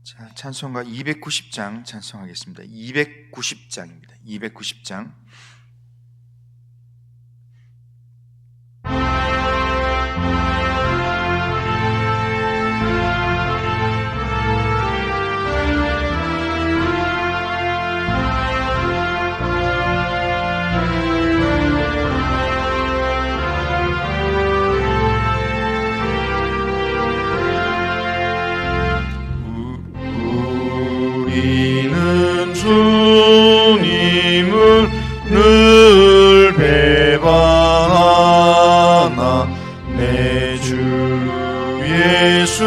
자, 찬송가 290장 찬송하겠습니다. 290장입니다. 290장. 우리는 주님을 늘 배반하나 내 주 예수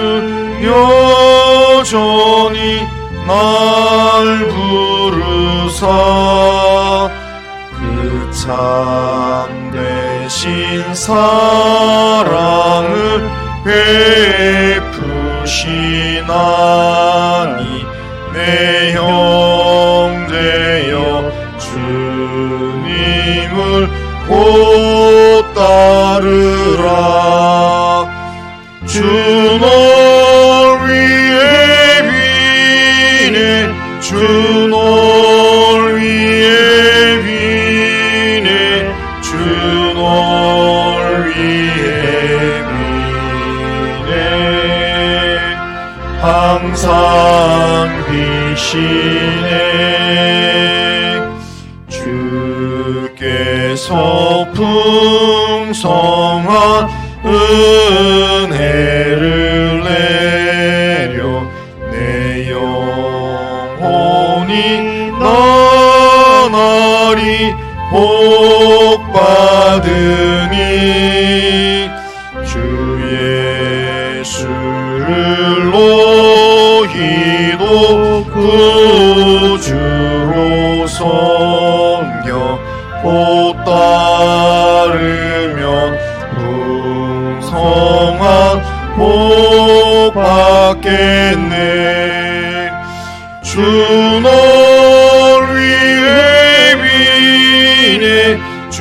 여전히 날 부르사 그 참되신 사랑을 베푸시나니 내 형제여 주님을 곧 따르라. 주 널 위해 비네 주 널 위해 비네 주 널 위해 비네 항상 비시네. 주께서 풍성한 은혜를 내려 내 영혼이 나날이 복받으니 주 예수를 너희도 구주로 섬겨 곧 따르면 풍성한 복 받겠네. 주 널 위해 비네 주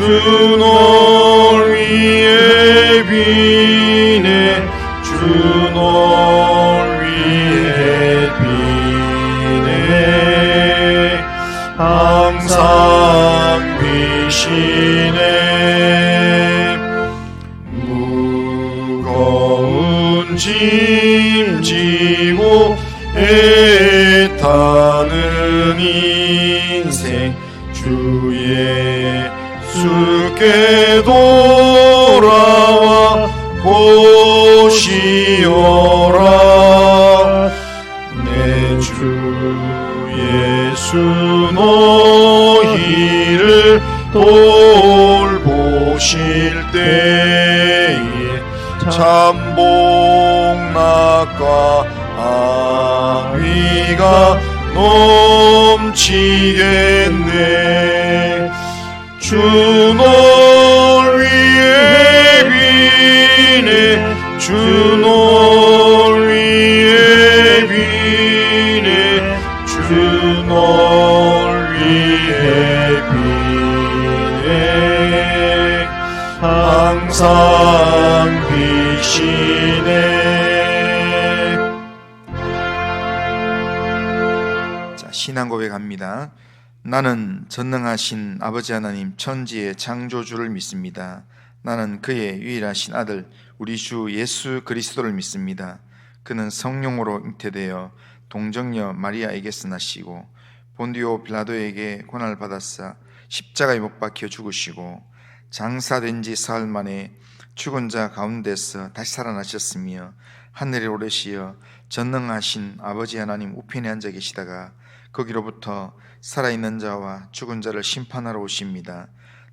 널 위해 비네 주 널 위해 비네 항상 비시네. 무거운 짐 지고 애타는 인생 주 예수께 돌아와 보시어라. 내 주 예수 너희를 돌보실 때에 참복락과 안위가 넘치겠네. 주 널 위해 비네 주 널 위해 비네 주 널 위해 비네 항상 비시네. 자, 신앙 고백합니다. 나는 전능하신 아버지 하나님 천지의 창조주를 믿습니다. 나는 그의 유일하신 아들 우리 주 예수 그리스도를 믿습니다. 그는 성령으로 잉태되어 동정녀 마리아에게서 나시고 본디오 빌라도에게 고난을 받았사 십자가에 못 박혀 죽으시고 장사된 지 사흘 만에 죽은 자 가운데서 다시 살아나셨으며 하늘에 오르시어 전능하신 아버지 하나님 우편에 앉아 계시다가 거기로부터 살아있는 자와 죽은 자를 심판하러 오십니다.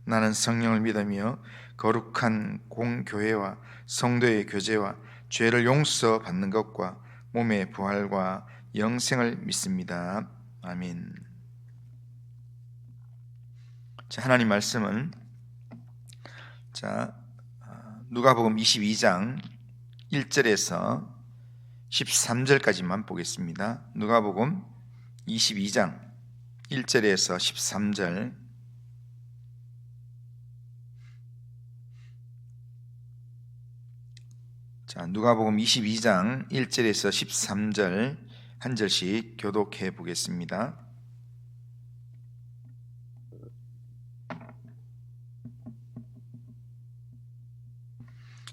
나는 성령을 믿으며 거룩한 공교회와 성도의 교제와 죄를 용서받는 것과 몸의 부활과 영생을 믿습니다. 아멘. 자, 하나님 말씀은 누가복음 22장 1절에서 13절까지만 보겠습니다. 누가복음 22장 1절에서 13절. 자, 누가복음 22장 1절에서 13절 한 절씩 교독해 보겠습니다.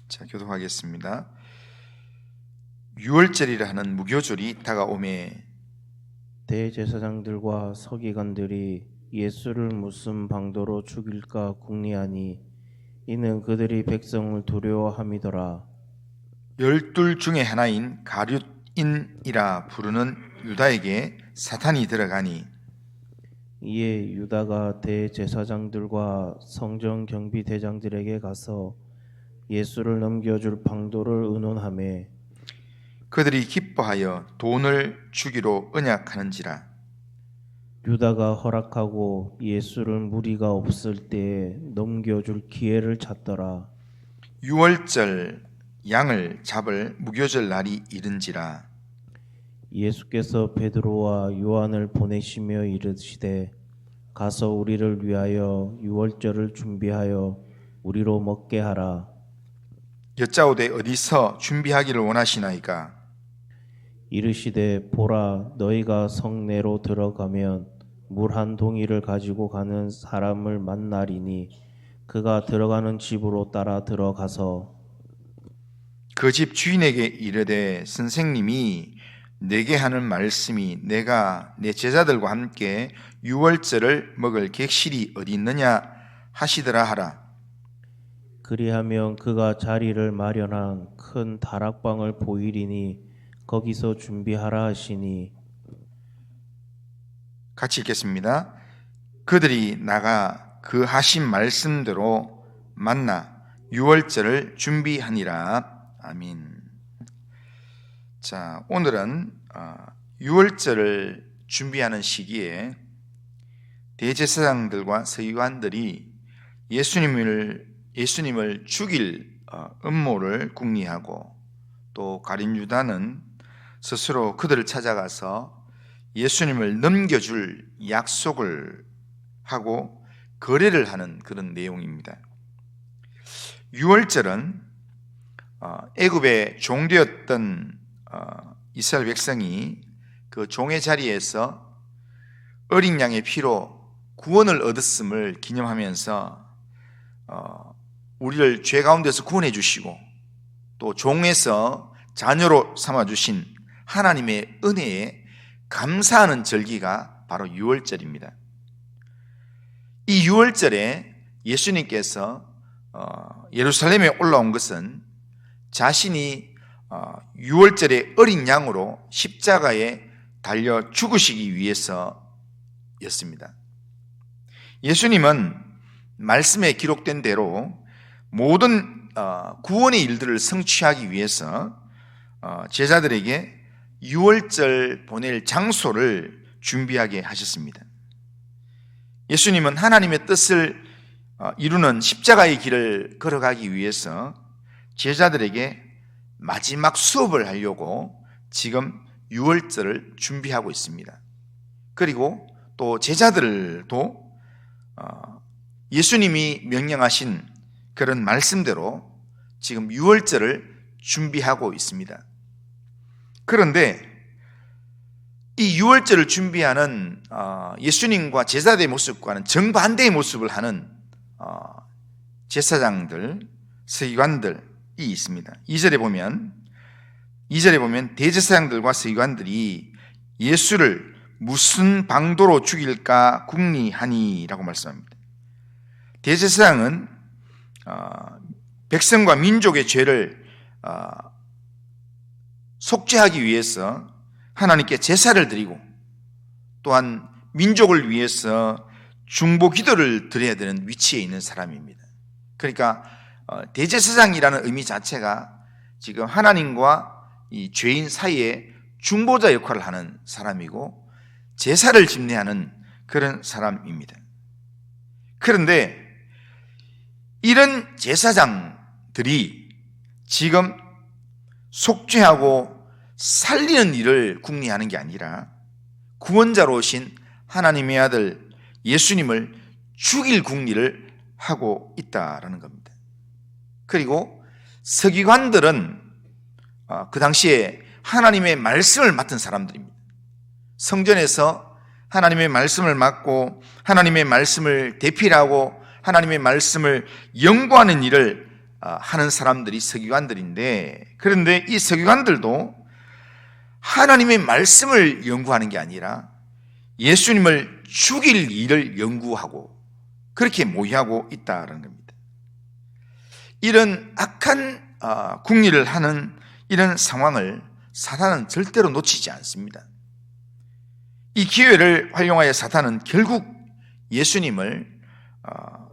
자, 교독하겠습니다. 유월절이라 하는 무교절이 다가오매 대제사장들과 서기관들이 예수를 무슨 방도로 죽일까 궁리하니 이는 그들이 백성을 두려워함이더라. 12 중에 하나인 가룟인이라 부르는 유다에게 사탄이 들어가니 이에 유다가 대제사장들과 성전 경비대장들에게 가서 예수를 넘겨줄 방도를 의논하매 그들이 기뻐하여 돈을 주기로 언약하는지라. 유다가 허락하고 예수를 무리가 없을 때에 넘겨줄 기회를 찾더라. 유월절 양을 잡을 무교절 날이 이른지라. 예수께서 베드로와 요한을 보내시며 이르시되 가서 우리를 위하여 유월절을 준비하여 우리로 먹게 하라. 여짜오되 어디서 준비하기를 원하시나이까? 이르시되 보라 너희가 성내로 들어가면 물 한 동이를 가지고 가는 사람을 만나리니 그가 들어가는 집으로 따라 들어가서 그 집 주인에게 이르되 선생님이 내게 하는 말씀이 내가 내 제자들과 함께 유월절을 먹을 객실이 어디 있느냐 하시더라 하라. 그리하면 그가 자리를 마련한 큰 다락방을 보이리니 거기서 준비하라 하시니 같이 읽겠습니다. 그들이 나가 그 하신 말씀대로 만나 유월절을 준비하니라. 아멘. 자, 오늘은 유월절을 준비하는 시기에 대제사장들과 서기관들이 예수님을 죽일 음모를 궁리하고 또 가룟 유다는 스스로 그들을 찾아가서 예수님을 넘겨줄 약속을 하고 거래를 하는 그런 내용입니다. 유월절은 애굽의 종되었던 이스라엘 백성이 그 종의 자리에서 어린 양의 피로 구원을 얻었음을 기념하면서 우리를 죄 가운데서 구원해 주시고 또 종에서 자녀로 삼아 주신 하나님의 은혜에 감사하는 절기가 바로 유월절입니다. 이 유월절에 예수님께서 예루살렘에 올라온 것은 자신이 유월절의 어린 양으로 십자가에 달려 죽으시기 위해서였습니다. 예수님은 말씀에 기록된 대로 모든 구원의 일들을 성취하기 위해서 제자들에게 유월절 보낼 장소를 준비하게 하셨습니다. 예수님은 하나님의 뜻을 이루는 십자가의 길을 걸어가기 위해서 제자들에게 마지막 수업을 하려고 지금 유월절을 준비하고 있습니다. 그리고 또 제자들도 예수님이 명령하신 그런 말씀대로 지금 유월절을 준비하고 있습니다. 그런데 이 유월절을 준비하는 예수님과 제자들의 모습과는 정반대의 모습을 하는 제사장들, 서기관들이 있습니다. 2절에 보면 대제사장들과 서기관들이 예수를 무슨 방도로 죽일까 궁리하니 라고 말씀합니다. 대제사장은 백성과 민족의 죄를 속죄하기 위해서 하나님께 제사를 드리고 또한 민족을 위해서 중보 기도를 드려야 되는 위치에 있는 사람입니다. 그러니까 대제사장이라는 의미 자체가 지금 하나님과 이 죄인 사이에 중보자 역할을 하는 사람이고 제사를 집례하는 그런 사람입니다. 그런데 이런 제사장들이 지금 속죄하고 살리는 일을 궁리하는 게 아니라 구원자로 오신 하나님의 아들 예수님을 죽일 궁리를 하고 있다라는 겁니다. 그리고 서기관들은 그 당시에 하나님의 말씀을 맡은 사람들입니다. 성전에서 하나님의 말씀을 맡고 하나님의 말씀을 대필하고 하나님의 말씀을 연구하는 일을 하는 사람들이 서기관들인데, 그런데 이 서기관들도 하나님의 말씀을 연구하는 게 아니라 예수님을 죽일 일을 연구하고 그렇게 모의하고 있다는 겁니다. 이런 악한 궁리를 하는 이런 상황을 사탄은 절대로 놓치지 않습니다. 이 기회를 활용하여 사탄은 결국 예수님을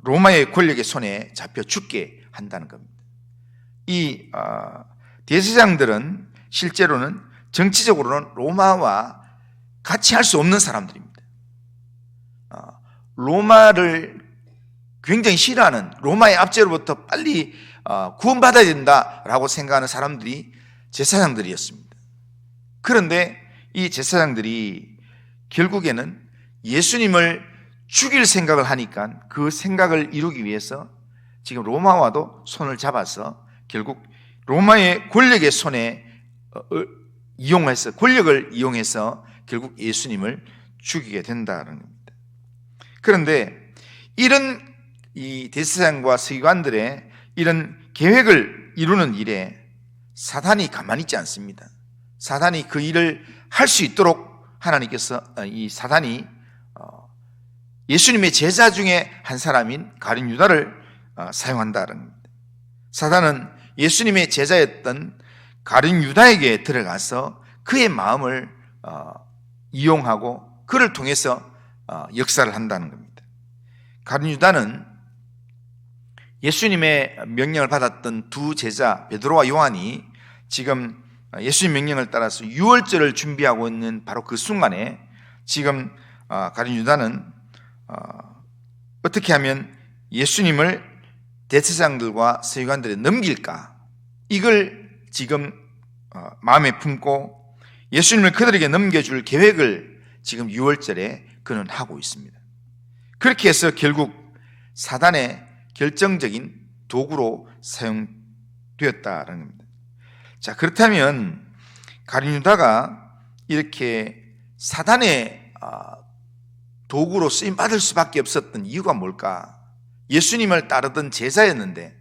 로마의 권력의 손에 잡혀 죽게 한다는 겁니다. 이 대제사장들은 실제로는 정치적으로는 로마와 같이 할 수 없는 사람들입니다. 로마를 굉장히 싫어하는, 로마의 압제로부터 빨리 구원받아야 된다라고 생각하는 사람들이 제사장들이었습니다. 그런데 이 제사장들이 결국에는 예수님을 죽일 생각을 하니까 그 생각을 이루기 위해서 지금 로마와도 손을 잡아서 결국 로마의 권력의 손에 이용해서, 권력을 이용해서 결국 예수님을 죽이게 된다는 겁니다. 그런데 이런 이 대제사장과 서기관들의 이런 계획을 이루는 일에 사단이 가만히 있지 않습니다. 사단이 그 일을 할 수 있도록 하나님께서 이 사단이 예수님의 제자 중에 한 사람인 가룟 유다를 사용한다는 겁니다. 사단은 예수님의 제자였던 가룟 유다에게 들어가서 그의 마음을 이용하고 그를 통해서 역사를 한다는 겁니다. 가룟 유다는 예수님의 명령을 받았던 두 제자 베드로와 요한이 지금 예수님 명령을 따라서 유월절을 준비하고 있는 바로 그 순간에 지금 가룟 유다는 어떻게 하면 예수님을 대제사장들과 서기관들에 넘길까, 이걸 지금 마음에 품고 예수님을 그들에게 넘겨줄 계획을 지금 유월절에 그는 하고 있습니다. 그렇게 해서 결국 사단의 결정적인 도구로 사용되었다는 겁니다. 자, 그렇다면 가룟 유다가 이렇게 사단의 도구로 쓰임 받을 수밖에 없었던 이유가 뭘까? 예수님을 따르던 제자였는데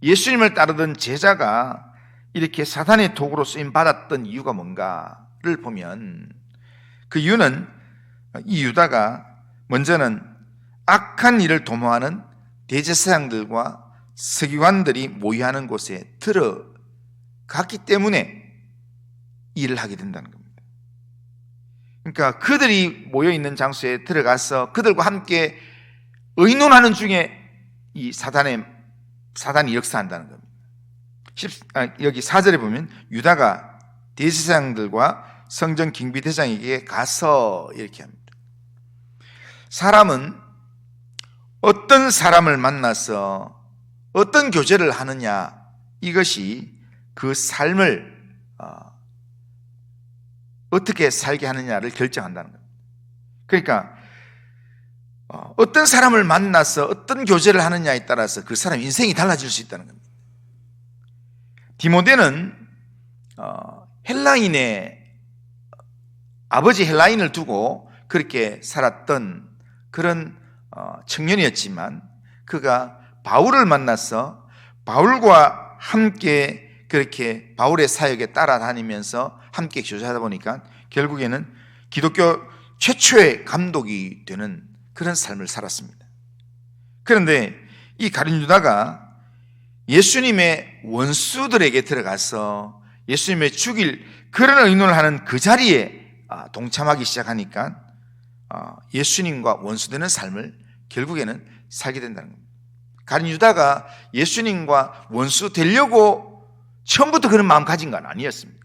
예수님을 따르던 제자가 이렇게 사단의 도구로 쓰임 받았던 이유가 뭔가를 보면 그 이유는 이 유다가 먼저는 악한 일을 도모하는 대제사장들과 서기관들이 모여하는 곳에 들어갔기 때문에 일을 하게 된다는 겁니다. 그러니까 그들이 모여있는 장소에 들어가서 그들과 함께 의논하는 중에 이 사단이 역사한다는 겁니다. 여기 4절에 보면 유다가 대제사장들과 성전 경비대장에게 가서 이렇게 합니다. 사람은 어떤 사람을 만나서 어떤 교제를 하느냐, 이것이 그 삶을 어떻게 살게 하느냐를 결정한다는 겁니다. 그러니까 어떤 사람을 만나서 어떤 교제를 하느냐에 따라서 그 사람 인생이 달라질 수 있다는 겁니다. 디모데는 헬라인의 아버지 헬라인을 두고 그렇게 살았던 그런 청년이었지만 그가 바울을 만나서 바울과 함께 그렇게 바울의 사역에 따라다니면서 함께 교제하다 보니까 결국에는 기독교 최초의 감독이 되는 그런 삶을 살았습니다. 그런데 이 가룟 유다가 예수님의 원수들에게 들어가서 예수님의 죽일 그런 의논을 하는 그 자리에 동참하기 시작하니까 예수님과 원수되는 삶을 결국에는 살게 된다는 겁니다. 가룟 유다가 예수님과 원수 되려고 처음부터 그런 마음 가진 건 아니었습니다.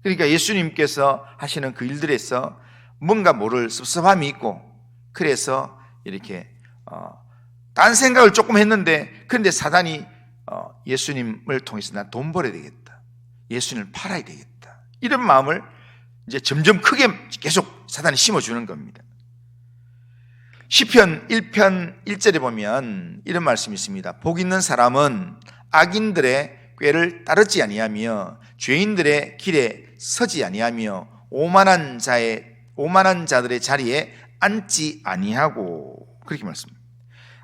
그러니까 예수님께서 하시는 그 일들에서 뭔가 모를 섭섭함이 있고 그래서 이렇게 딴 생각을 조금 했는데 그런데 사단이 예수님을 통해서 난 돈 벌어야 되겠다, 예수님을 팔아야 되겠다, 이런 마음을 이제 점점 크게 계속 사단이 심어주는 겁니다. 시편 1편 1절에 보면 이런 말씀이 있습니다. 복 있는 사람은 악인들의 꾀를 따르지 아니하며 죄인들의 길에 서지 아니하며 오만한 자들의 자리에 앉지 아니하고, 그렇게 말씀합니다.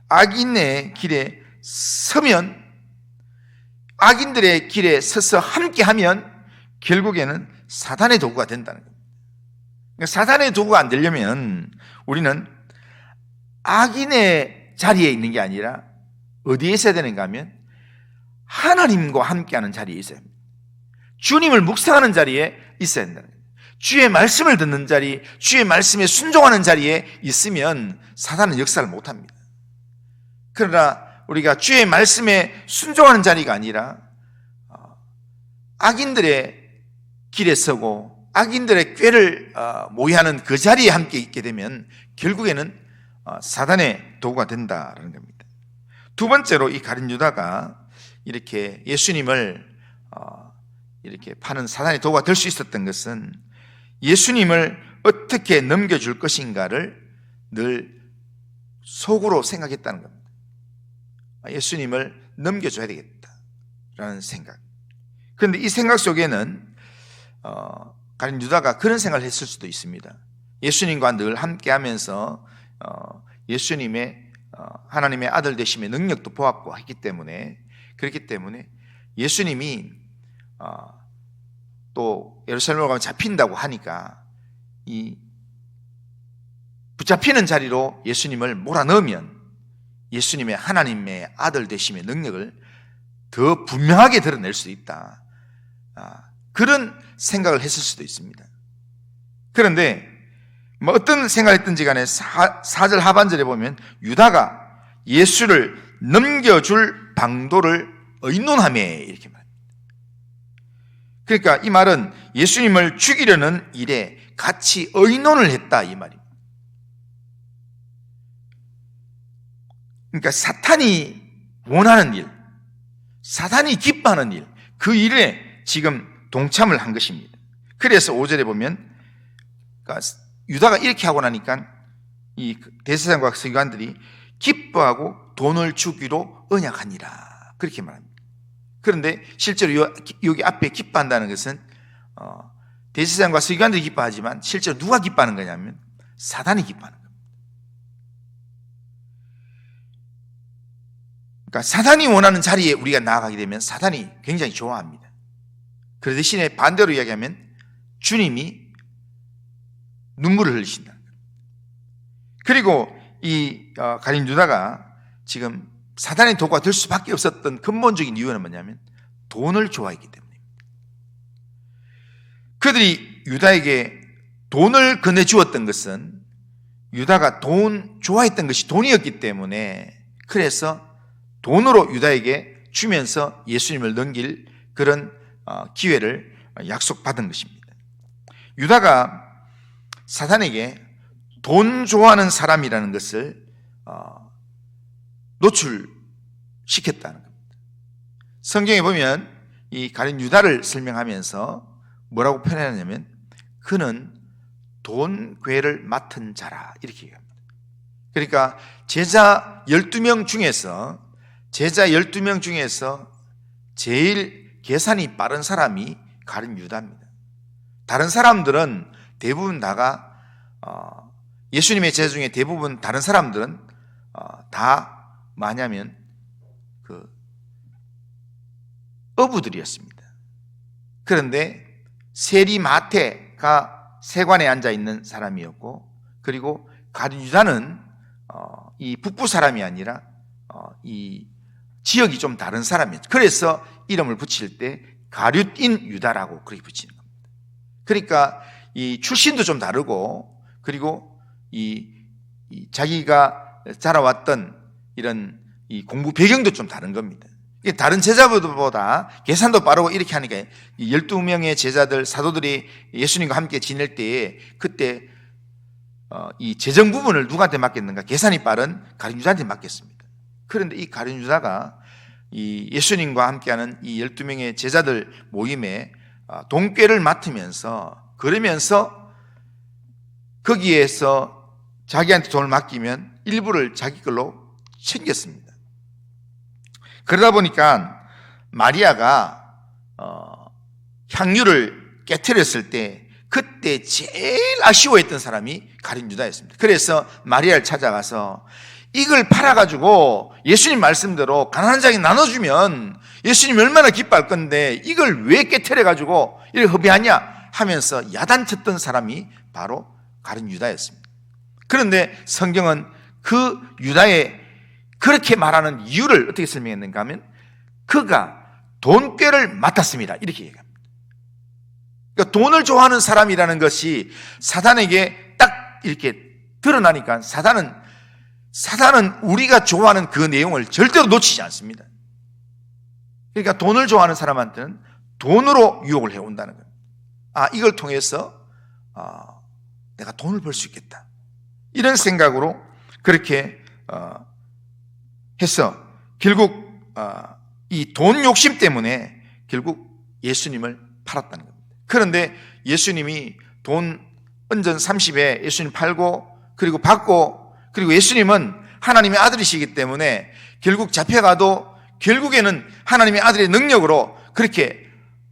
악인의 길에 서면, 악인들의 길에 서서 함께하면 결국에는 사단의 도구가 된다는 겁니다. 그러니까 사단의 도구가 안 되려면 우리는 악인의 자리에 있는 게 아니라 어디에 있어야 되는가 하면 하나님과 함께하는 자리에 있어야 합니다. 주님을 묵상하는 자리에 있어야 된다는 거예요. 주의 말씀을 듣는 자리, 주의 말씀에 순종하는 자리에 있으면 사단은 역사를 못합니다. 그러나 우리가 주의 말씀에 순종하는 자리가 아니라 악인들의 길에 서고 악인들의 꾀를 모의하는 그 자리에 함께 있게 되면 결국에는 사단의 도구가 된다는 겁니다. 두 번째로 이 가룟 유다가 이렇게 예수님을 이렇게 파는 사단의 도구가 될 수 있었던 것은 예수님을 어떻게 넘겨줄 것인가를 늘 속으로 생각했다는 겁니다. 예수님을 넘겨줘야 되겠다라는 생각. 그런데 이 생각 속에는 가룟 유다가 그런 생각을 했을 수도 있습니다. 예수님과 늘 함께하면서 예수님의 하나님의 아들 되심의 능력도 보았고 했기 때문에, 그렇기 때문에 예수님이 또 예루살렘으로 가면 잡힌다고 하니까 이 붙잡히는 자리로 예수님을 몰아넣으면 예수님의 하나님의 아들 되심의 능력을 더 분명하게 드러낼 수 있다. 그런 생각을 했을 수도 있습니다. 그런데 뭐 어떤 생각을 했든지 간에 4절 하반절에 보면 유다가 예수를 넘겨줄 방도를 의논하며 이렇게 말합니다. 그러니까 이 말은 예수님을 죽이려는 일에 같이 의논을 했다 이 말입니다. 그러니까 사탄이 원하는 일, 사탄이 기뻐하는 일, 그 일에 지금 동참을 한 것입니다. 그래서 5절에 보면 그러니까 유다가 이렇게 하고 나니까 이 대제사장과 서기관들이 기뻐하고 돈을 주기로 언약하니라 그렇게 말합니다. 그런데 실제로 여기 앞에 기뻐한다는 것은 대제사장과 서기관들이 기뻐하지만 실제로 누가 기뻐하는 거냐면 사단이 기뻐하는 겁니다. 그러니까 사단이 원하는 자리에 우리가 나아가게 되면 사단이 굉장히 좋아합니다. 그 대신에 반대로 이야기하면 주님이 눈물을 흘리신다는 거예요. 그리고 이 가룟 유다가 지금 사단의 도구가 될 수밖에 없었던 근본적인 이유는 뭐냐면 돈을 좋아했기 때문입니다. 그들이 유다에게 돈을 건네주었던 것은 유다가 좋아했던 것이 돈이었기 때문에, 그래서 돈으로 유다에게 주면서 예수님을 넘길 그런 기회를 약속받은 것입니다. 유다가 사단에게 돈 좋아하는 사람이라는 것을 노출시켰다는 겁니다. 성경에 보면 이 가룟 유다를 설명하면서 뭐라고 표현하냐면 그는 돈 괴를 맡은 자라 이렇게 얘기합니다. 그러니까 제자 12명 중에서 제일 계산이 빠른 사람이 가룟 유다입니다. 다른 사람들은 대부분 다가 예수님의 제자 중에 대부분 다른 사람들은 다 뭐냐면 그 어부들이었습니다. 그런데 세리마태가 세관에 앉아 있는 사람이었고, 그리고 가룟 유다는 이 북부 사람이 아니라 이 지역이 좀 다른 사람이었죠. 그래서 이름을 붙일 때 가룟인 유다라고 그렇게 붙이는 겁니다. 그러니까 이 출신도 좀 다르고, 그리고 이 자기가 자라왔던 이런 이 공부 배경도 좀 다른 겁니다. 다른 제자들보다 계산도 빠르고 이렇게 하니까 이 12명의 제자들 사도들이 예수님과 함께 지낼 때에 그때 이 재정 부분을 누구한테 맡겼는가? 계산이 빠른 가룟 유다한테 맡겼습니다. 그런데 이 가룟 유다가 이 예수님과 함께하는 이 12명의 제자들 모임에 돈꾀를 맡으면서, 그러면서 거기에서 자기한테 돈을 맡기면 일부를 자기 걸로 챙겼습니다. 그러다 보니까 마리아가 향유를 깨트렸을 때 그때 제일 아쉬워했던 사람이 가룟 유다였습니다. 그래서 마리아를 찾아가서 이걸 팔아가지고 예수님 말씀대로 가난한 자에게 나눠주면 예수님이 얼마나 기뻐할 건데 이걸 왜 깨트려가지고 이렇게 허비하냐 하면서 야단쳤던 사람이 바로 가룟 유다였습니다. 그런데 성경은 그 유다의 그렇게 말하는 이유를 어떻게 설명했는가 하면 그가 돈꾀를 맡았습니다, 이렇게 얘기합니다. 그러니까 돈을 좋아하는 사람이라는 것이 사단에게 딱 이렇게 드러나니까 사단은 우리가 좋아하는 그 내용을 절대로 놓치지 않습니다. 그러니까 돈을 좋아하는 사람한테는 돈으로 유혹을 해온다는 겁니다. 이걸 통해서 내가 돈을 벌 수 있겠다, 이런 생각으로 그렇게 해서 결국 이 돈 욕심 때문에 결국 예수님을 팔았다는 겁니다. 그런데 예수님이 돈 은전 30에 예수님 팔고 그리고 받고, 그리고 예수님은 하나님의 아들이시기 때문에 결국 잡혀가도 결국에는 하나님의 아들의 능력으로 그렇게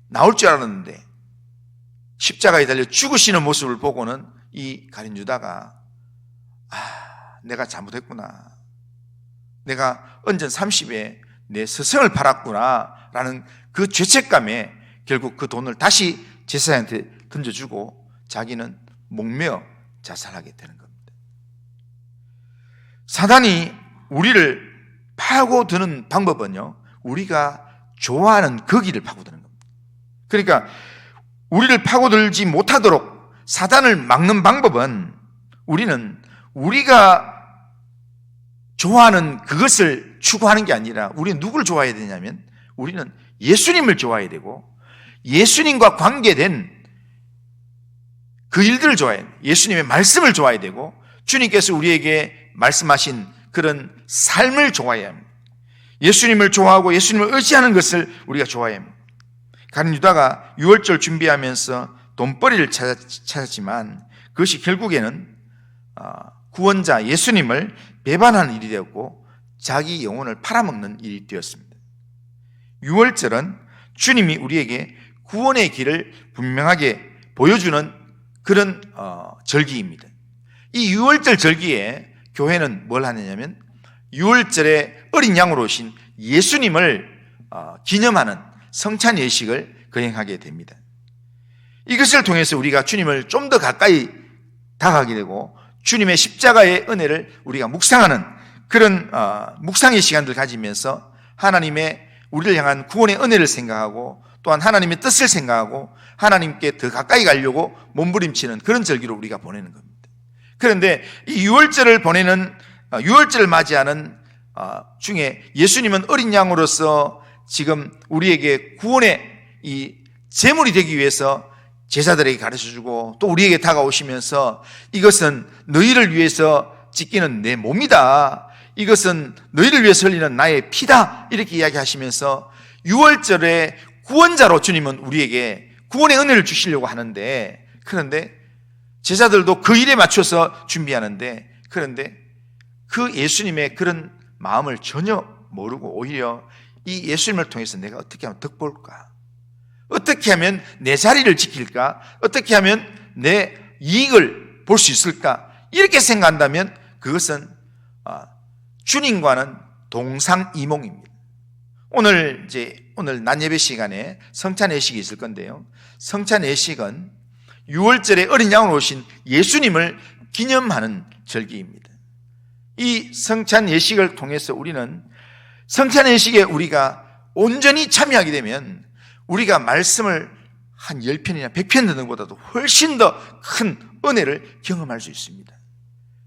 나올 줄 알았는데 십자가에 달려 죽으시는 모습을 보고는 이 가룟 유다가 내가 잘못했구나, 내가 은전 30에 내 스승을 팔았구나 라는 그 죄책감에 결국 그 돈을 다시 제사장한테 던져주고 자기는 목매어 자살하게 되는 겁니다. 사단이 우리를 파고드는 방법은요, 우리가 좋아하는 그 길을 파고드는 겁니다. 그러니까 우리를 파고들지 못하도록 사단을 막는 방법은 우리는 우리가 좋아하는 그것을 추구하는 게 아니라 우리는 누구를 좋아해야 되냐면 우리는 예수님을 좋아해야 되고 예수님과 관계된 그 일들을 좋아해야 돼요. 예수님의 말씀을 좋아해야 되고 주님께서 우리에게 말씀하신 그런 삶을 좋아해야 합니다. 예수님을 좋아하고 예수님을 의지하는 것을 우리가 좋아해야 합니다. 가룟 유다가 유월절 준비하면서 돈벌이를 찾았지만 그것이 결국에는 구원자 예수님을 배반하는 일이 되었고 자기 영혼을 팔아먹는 일이 되었습니다. 유월절은 주님이 우리에게 구원의 길을 분명하게 보여주는 그런 절기입니다. 이 유월절 절기에 교회는 뭘 하느냐면 유월절에 어린 양으로 오신 예수님을 기념하는 성찬 예식을 거행하게 됩니다. 이것을 통해서 우리가 주님을 좀 더 가까이 다가가게 되고 주님의 십자가의 은혜를 우리가 묵상하는 그런 묵상의 시간들을 가지면서 하나님의 우리를 향한 구원의 은혜를 생각하고 또한 하나님의 뜻을 생각하고 하나님께 더 가까이 가려고 몸부림치는 그런 절기로 우리가 보내는 겁니다. 그런데 이 유월절을 유월절을 맞이하는 중에 예수님은 어린 양으로서 지금 우리에게 구원의 이 제물이 되기 위해서 제자들에게 가르쳐주고 또 우리에게 다가오시면서 이것은 너희를 위해서 찢기는 내 몸이다, 이것은 너희를 위해서 흘리는 나의 피다, 이렇게 이야기하시면서 유월절에 구원자로 주님은 우리에게 구원의 은혜를 주시려고 하는데, 그런데 제자들도 그 일에 맞춰서 준비하는데, 그런데 그 예수님의 그런 마음을 전혀 모르고 오히려 이 예수님을 통해서 내가 어떻게 하면 덕볼까, 어떻게 하면 내 자리를 지킬까, 어떻게 하면 내 이익을 볼 수 있을까, 이렇게 생각한다면 그것은 주님과는 동상이몽입니다. 오늘 낮 예배 시간에 성찬 예식이 있을 건데요, 성찬 예식은 유월절에 어린 양으로 오신 예수님을 기념하는 절기입니다. 이 성찬 예식을 통해서 우리는 성찬 예식에 우리가 온전히 참여하게 되면 우리가 말씀을 한 10편이나 100편 듣는 것보다도 훨씬 더 큰 은혜를 경험할 수 있습니다.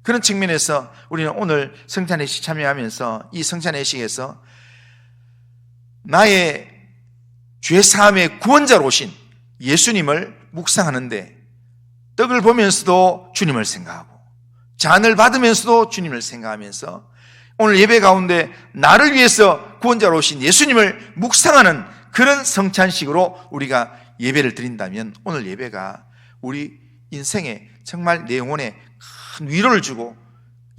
그런 측면에서 우리는 오늘 성찬 예식 참여하면서 이 성찬 예식에서 나의 죄사함의 구원자로 오신 예수님을 묵상하는데 떡을 보면서도 주님을 생각하고 잔을 받으면서도 주님을 생각하면서 오늘 예배 가운데 나를 위해서 구원자로 오신 예수님을 묵상하는 그런 성찬식으로 우리가 예배를 드린다면 오늘 예배가 우리 인생에 정말 내 영혼에 큰 위로를 주고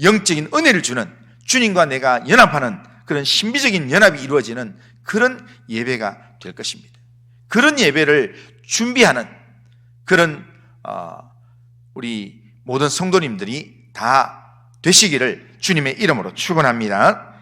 영적인 은혜를 주는, 주님과 내가 연합하는 그런 신비적인 연합이 이루어지는 그런 예배가 될 것입니다. 그런 예배를 준비하는 그런 우리 모든 성도님들이 다 되시기를 주님의 이름으로 축원합니다.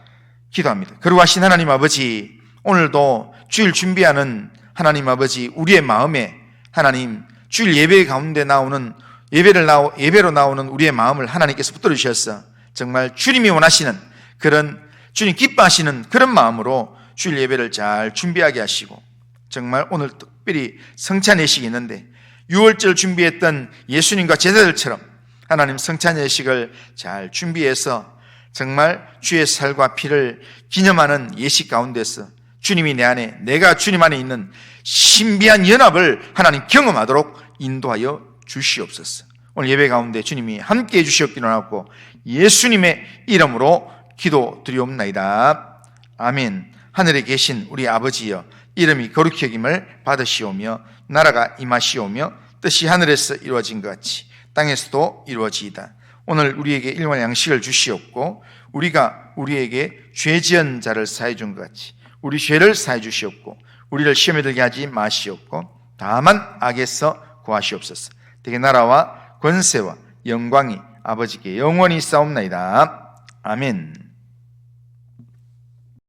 기도합니다. 거룩하신 하나님 아버지, 오늘도 주일 준비하는 하나님 아버지, 우리의 마음에 하나님 주일 예배 가운데 나오는 예배로 나오는 우리의 마음을 하나님께서 붙들어 주셔서 정말 주님이 원하시는 그런, 주님 기뻐하시는 그런 마음으로 주일 예배를 잘 준비하게 하시고, 정말 오늘 특별히 성찬 예식이 있는데 6월절 준비했던 예수님과 제자들처럼 하나님 성찬 예식을 잘 준비해서 정말 주의 살과 피를 기념하는 예식 가운데서 주님이 내 안에, 내가 주님 안에 있는 신비한 연합을 하나님 경험하도록 인도하여 주시옵소서. 오늘 예배 가운데 주님이 함께해 주시옵기를 원하고 예수님의 이름으로 기도드리옵나이다. 아멘. 하늘에 계신 우리 아버지여, 이름이 거룩히 여김을 받으시오며 나라가 임하시오며 뜻이 하늘에서 이루어진 것 같이 땅에서도 이루어지이다. 오늘 우리에게 일용할 양식을 주시옵고 우리가 우리에게 죄 지은 자를 사해 준 것 같이 우리 죄를 사해 주시옵고 우리를 시험에 들게 하지 마시옵고 다만 악에서 구하시옵소서. 되게 나라와 권세와 영광이 아버지께 영원히 싸움나이다. 아멘.